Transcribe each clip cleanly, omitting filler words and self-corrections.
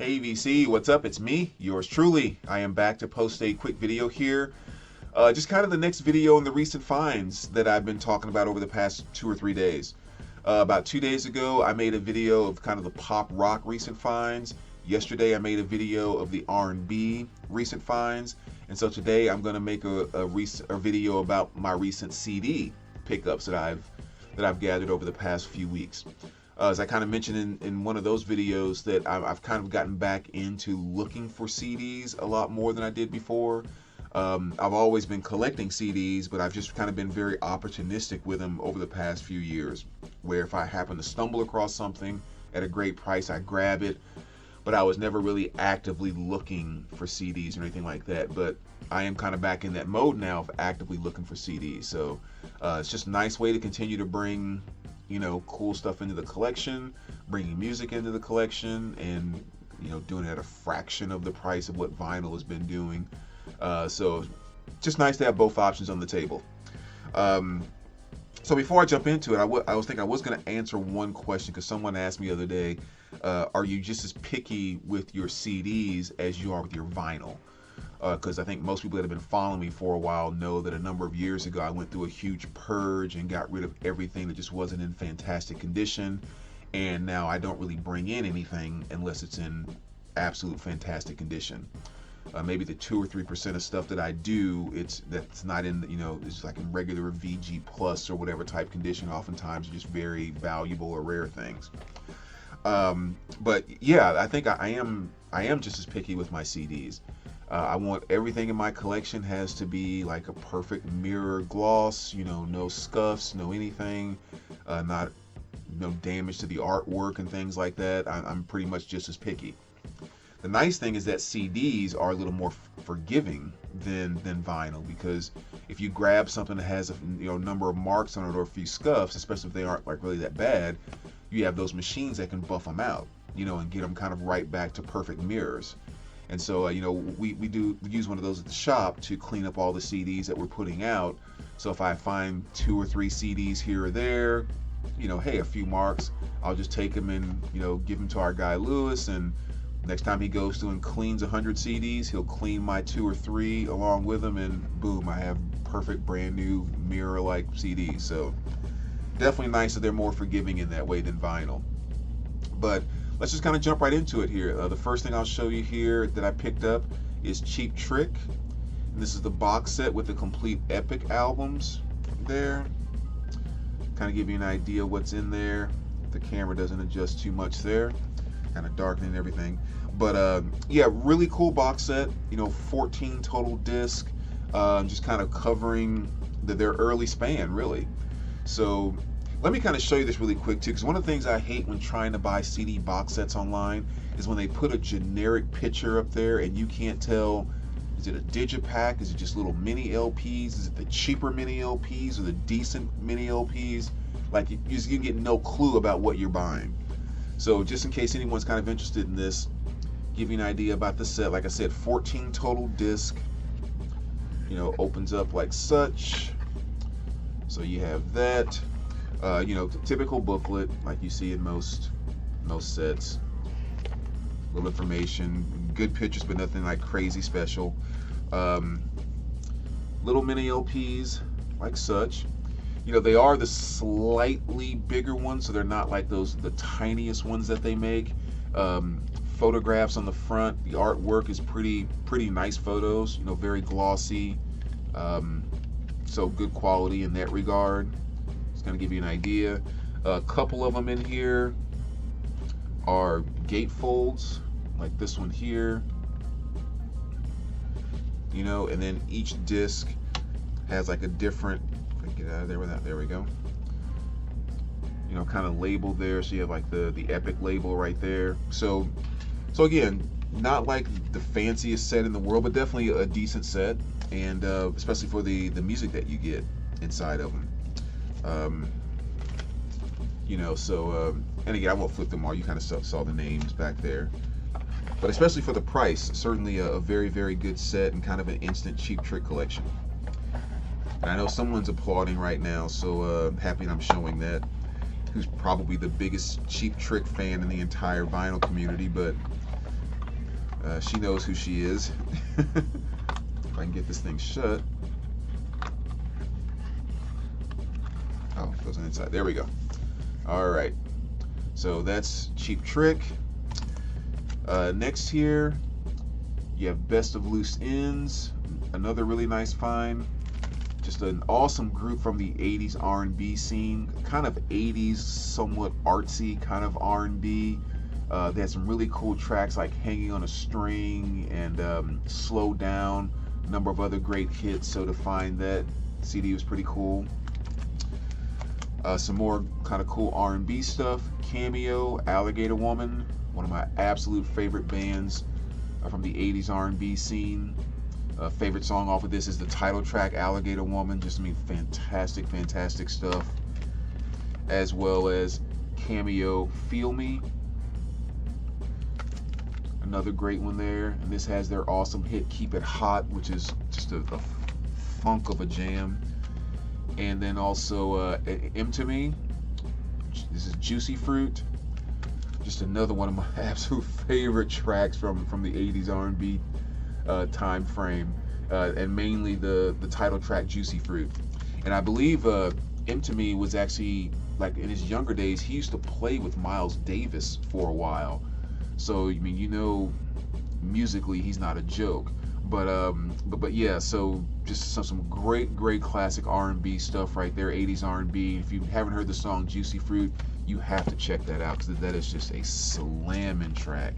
Hey VC, what's up? It's me, yours truly. I am back to post a quick video here. Just kind of the next video in the recent finds that I've been talking about over the past 2 or 3 days. About 2 days ago, I made a video of kind of the pop rock recent finds. Yesterday, I made a video of the R&B recent finds. And so today, I'm going to make a video about my recent CD pickups that I've gathered over the past few weeks. As I kind of mentioned in one of those videos, that I've kind of gotten back into looking for CDs a lot more than I did before. I've always been collecting CDs, but I've just kind of been very opportunistic with them over the past few years, where if I happen to stumble across something at a great price, I grab it, but I was never really actively looking for CDs or anything like that. But I am kind of back in that mode now of actively looking for CDs. So it's just a nice way to continue to bring cool stuff into the collection, bringing music into the collection, and doing it at a fraction of the price of what vinyl has been doing. So just nice to have both options on the table. So before I jump into it, I was thinking I was going to answer one question, because someone asked me the other day, are you just as picky with your CDs as you are with your vinyl? Because I think most people that have been following me for a while know that a number of years ago I went through a huge purge and got rid of everything that just wasn't in fantastic condition, and now I don't really bring in anything unless it's in absolute fantastic condition. Maybe the 2 or 3% of stuff that I do, that's not in it's like in regular VG plus or whatever type condition. Oftentimes are just very valuable or rare things. But yeah, I think I am just as picky with my CDs. I want everything in my collection has to be like a perfect mirror gloss, no scuffs, no anything, not no damage to the artwork and things like that. I'm pretty much just as picky. The nice thing is that CDs are a little more forgiving than vinyl, because if you grab something that has a number of marks on it or a few scuffs, especially if they aren't like really that bad, you have those machines that can buff them out, and get them kind of right back to perfect mirrors. And so, we use one of those at the shop to clean up all the CDs that we're putting out. So if I find 2 or 3 CDs here or there, hey, a few marks, I'll just take them and, give them to our guy Lewis. And next time he goes through and cleans 100 CDs, he'll clean my 2 or 3 along with them. And boom, I have perfect brand new mirror-like CDs. So definitely nice that they're more forgiving in that way than vinyl. But let's just kind of jump right into it here. The first thing I'll show you here that I picked up is Cheap Trick. And this is the box set with the complete Epic albums there. Kind of give you an idea what's in there. The camera doesn't adjust too much there. Kind of darkening everything. But yeah, really cool box set. 14 total disc. Just kind of covering their early span, really. So let me kind of show you this really quick too, because one of the things I hate when trying to buy CD box sets online is when they put a generic picture up there and you can't tell, is it a digipack, is it just little mini LPs, is it the cheaper mini LPs or the decent mini LPs? Like you get no clue about what you're buying. So just in case anyone's kind of interested in this, give you an idea about the set. Like I said, 14 total disc, opens up like such. So you have that. The typical booklet like you see in most sets. Little information, good pictures, but nothing like crazy special. Little mini LPs like such. They are the slightly bigger ones, so they're not like the tiniest ones that they make. Photographs on the front. The artwork is pretty nice photos. Very glossy. So good quality in that regard. Going to give you an idea. A couple of them in here are gatefolds, like this one here. And then each disc has like a different. If I can get out of there without. There we go. Kind of label there. So you have like the Epic label right there. So again, not like the fanciest set in the world, but definitely a decent set, and especially for the music that you get inside of them. And again, I won't flip them all. You kind of saw the names back there. But especially for the price, certainly a very, very good set and kind of an instant Cheap Trick collection. And I know someone's applauding right now, so happy that I'm showing that. Who's probably the biggest Cheap Trick fan in the entire vinyl community, but She knows who she is. If I can get this thing shut. Oh, it goes on inside. There we go. All right. So that's Cheap Trick. Next here, you have Best of Loose Ends. Another really nice find. Just an awesome group from the 80s R&B scene. Kind of 80s, somewhat artsy kind of R&B. They had some really cool tracks like Hanging on a String and Slow Down. A number of other great hits. So to find that CD was pretty cool. Some more kind of cool R&B stuff. Cameo, Alligator Woman. One of my absolute favorite bands from the 80s R&B scene. Favorite song off of this is the title track, Alligator Woman. Just, I mean, fantastic, fantastic stuff. As well as Cameo, Feel Me. Another great one there. And this has their awesome hit, Keep It Hot, which is just a funk of a jam. And then also M to Me. This is Juicy Fruit. Just another one of my absolute favorite tracks from the 80s R&B time frame, and mainly the title track Juicy Fruit. And I believe M to Me was actually, like, in his younger days, he used to play with Miles Davis for a while. So I mean, you know, musically he's not a joke. But yeah, so just some great classic R&B stuff right there, 80s R&B. If you haven't heard the song Juicy Fruit, you have to check that out, because that is just a slamming track.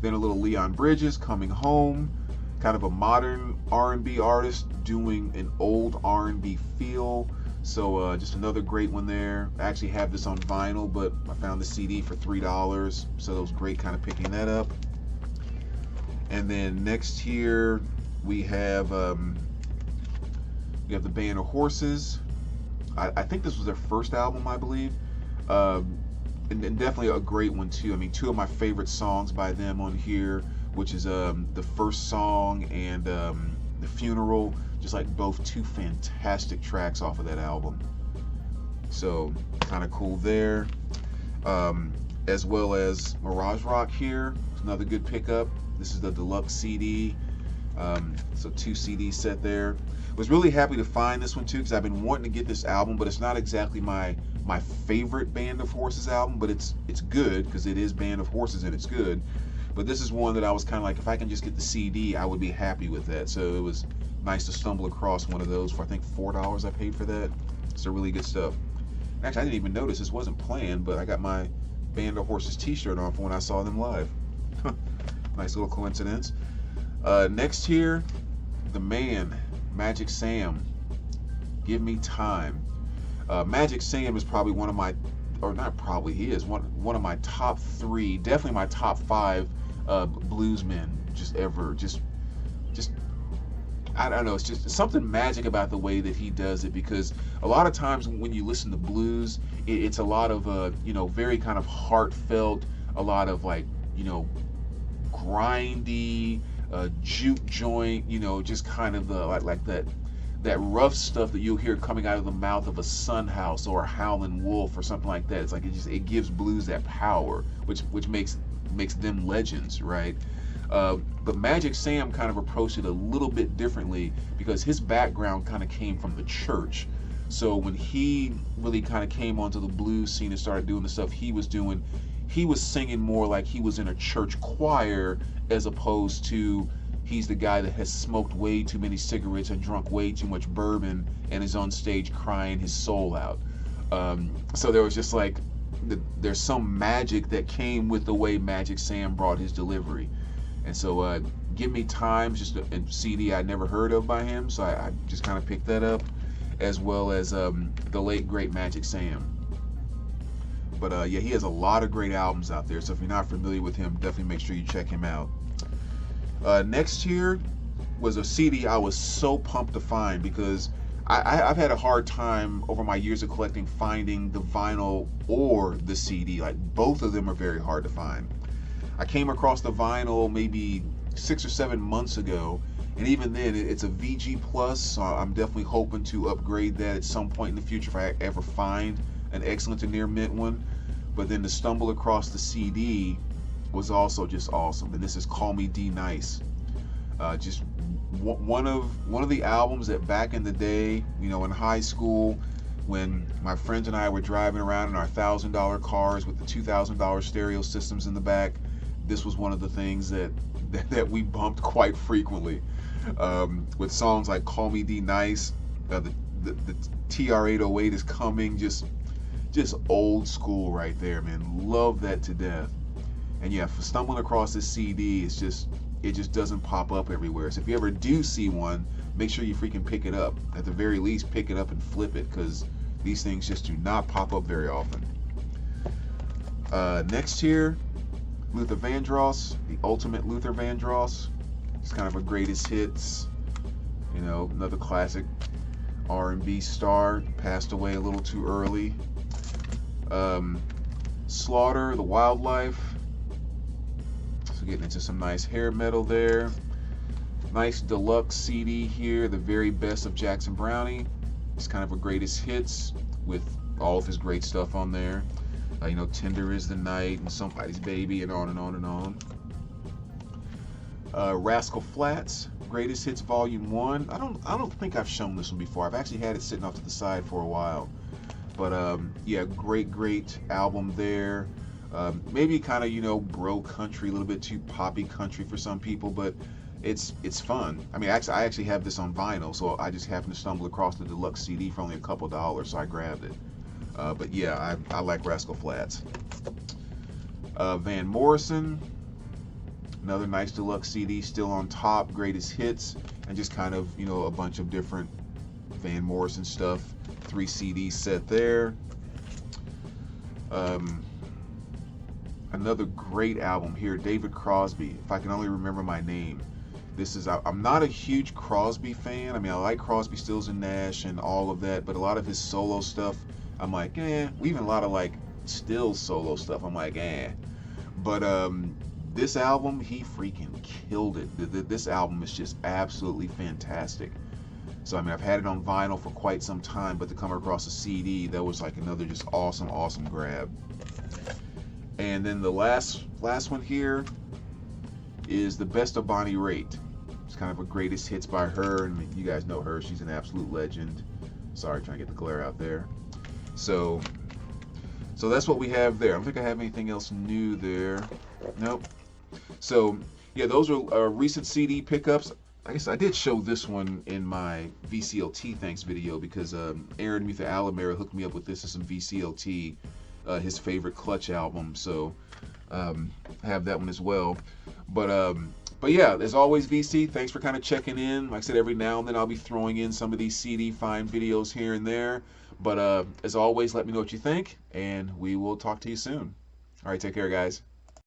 Then a little Leon Bridges, Coming Home, kind of a modern R&B artist doing an old R&B feel. So just another great one there. I actually have this on vinyl, but I found the CD for $3, so it was great kind of picking that up. And then next here we have the Band of Horses. I think this was their first album, I believe. And definitely a great one too. I mean, two of my favorite songs by them on here, which is the first song and The Funeral. Just like both two fantastic tracks off of that album. So kind of cool there. As well as Mirage Rock here. It's another good pickup. This is the deluxe CD. So 2 CD set there. Was really happy to find this one too, because I've been wanting to get this album, but it's not exactly my favorite Band of Horses album, but it's good because it is Band of Horses and it's good. But this is one that I was kind of like, if I can just get the CD, I would be happy with that. So it was nice to stumble across one of those for, I think, $4 I paid for that. So really good stuff. Actually, I didn't even notice this wasn't planned, but I got my Band of Horses t-shirt on for when I saw them live. Nice little coincidence. Next here, the man, Magic Sam, Give Me Time. Magic Sam is probably one of my, or not probably, he is one of my top 3, definitely my top 5 bluesmen just ever. Just I don't know, it's just something magic about the way that he does it, because a lot of times when you listen to blues, it's a lot of you know, very kind of heartfelt, a lot of, like, you know, grindy, juke joint, you know, just kind of the like that rough stuff that you'll hear coming out of the mouth of a Son House or a Howlin' Wolf or something like that. It's like it gives blues that power, which makes them legends, right? But Magic Sam kind of approached it a little bit differently, because his background kind of came from the church. So when he really kind of came onto the blues scene and started doing the stuff he was doing, he was singing more like he was in a church choir, as opposed to he's the guy that has smoked way too many cigarettes and drunk way too much bourbon and is on stage crying his soul out. So there was just like, there's some magic that came with the way Magic Sam brought his delivery. And so Give Me Time, just a CD I'd never heard of by him, so I just kind of picked that up, as well as the late great Magic Sam. But yeah, he has a lot of great albums out there, so if you're not familiar with him, definitely make sure you check him out. Next here was a CD I was so pumped to find, because I've had a hard time over my years of collecting finding the vinyl or the CD. Like, both of them are very hard to find. I came across the vinyl maybe 6 or 7 months ago, and even then it's a VG Plus, so I'm definitely hoping to upgrade that at some point in the future if I ever find an excellent to near mint one. But then to stumble across the CD was also just awesome. And this is Call Me D Nice. Just one of the albums that back in the day, you know, in high school, when my friends and I were driving around in our $1,000 cars with the $2,000 stereo systems in the back, this was one of the things that we bumped quite frequently. With songs like Call Me D Nice, the TR-808 is coming, just old school right there, man. Love that to death. And yeah, for stumbling across this CD, it just doesn't pop up everywhere. So if you ever do see one, make sure you freaking pick it up. At the very least, pick it up and flip it, because these things just do not pop up very often. Next here, Luther Vandross, the ultimate Luther Vandross. It's kind of a greatest hits, you know, another classic R&B star, passed away a little too early. Slaughter, The Wildlife. So getting into some nice hair metal there. Nice deluxe CD here, The Very Best of Jackson Brownie. It's kind of a greatest hits with all of his great stuff on there. You know, Tender is the Night and Somebody's Baby and on and on and on. Rascal Flatts, Greatest Hits Volume 1. I don't think I've shown this one before. I've actually had it sitting off to the side for a while. But yeah, great album there. Maybe kind of, you know, bro country, a little bit too poppy country for some people, but it's fun. I mean, I actually have this on vinyl, so I just happened to stumble across the deluxe CD for only a couple dollars, so I grabbed it. But yeah, I like Rascal Flatts. Van Morrison, another nice deluxe CD, still on top, greatest hits, and just kind of, you know, a bunch of different Van Morrison stuff. 3 CD set there. Another great album here, David Crosby, If I Can Only Remember My Name. This is, I'm not a huge Crosby fan. I mean, I like Crosby, Stills and Nash and all of that, but a lot of his solo stuff, I'm like, even a lot of like Stills solo stuff, I'm like, But this album, he freaking killed it. This album is just absolutely fantastic. So I mean, I've had it on vinyl for quite some time, but to come across a CD, that was like another just awesome grab. And then the last one here is The Best of Bonnie Raitt. It's kind of a greatest hits by her, and you guys know her. She's an absolute legend. Sorry, trying to get the glare out there. So that's what we have there. I don't think I have anything else new there. Nope. So yeah, those are recent CD pickups. I guess I did show this one in my VCLT thanks video, because Aaron Mutha Alamera hooked me up with this as some VCLT, his favorite Clutch album. So I have that one as well. But yeah, as always, VC, thanks for kind of checking in. Like I said, every now and then I'll be throwing in some of these CD find videos here and there. But as always, let me know what you think, and we will talk to you soon. All right, take care, guys.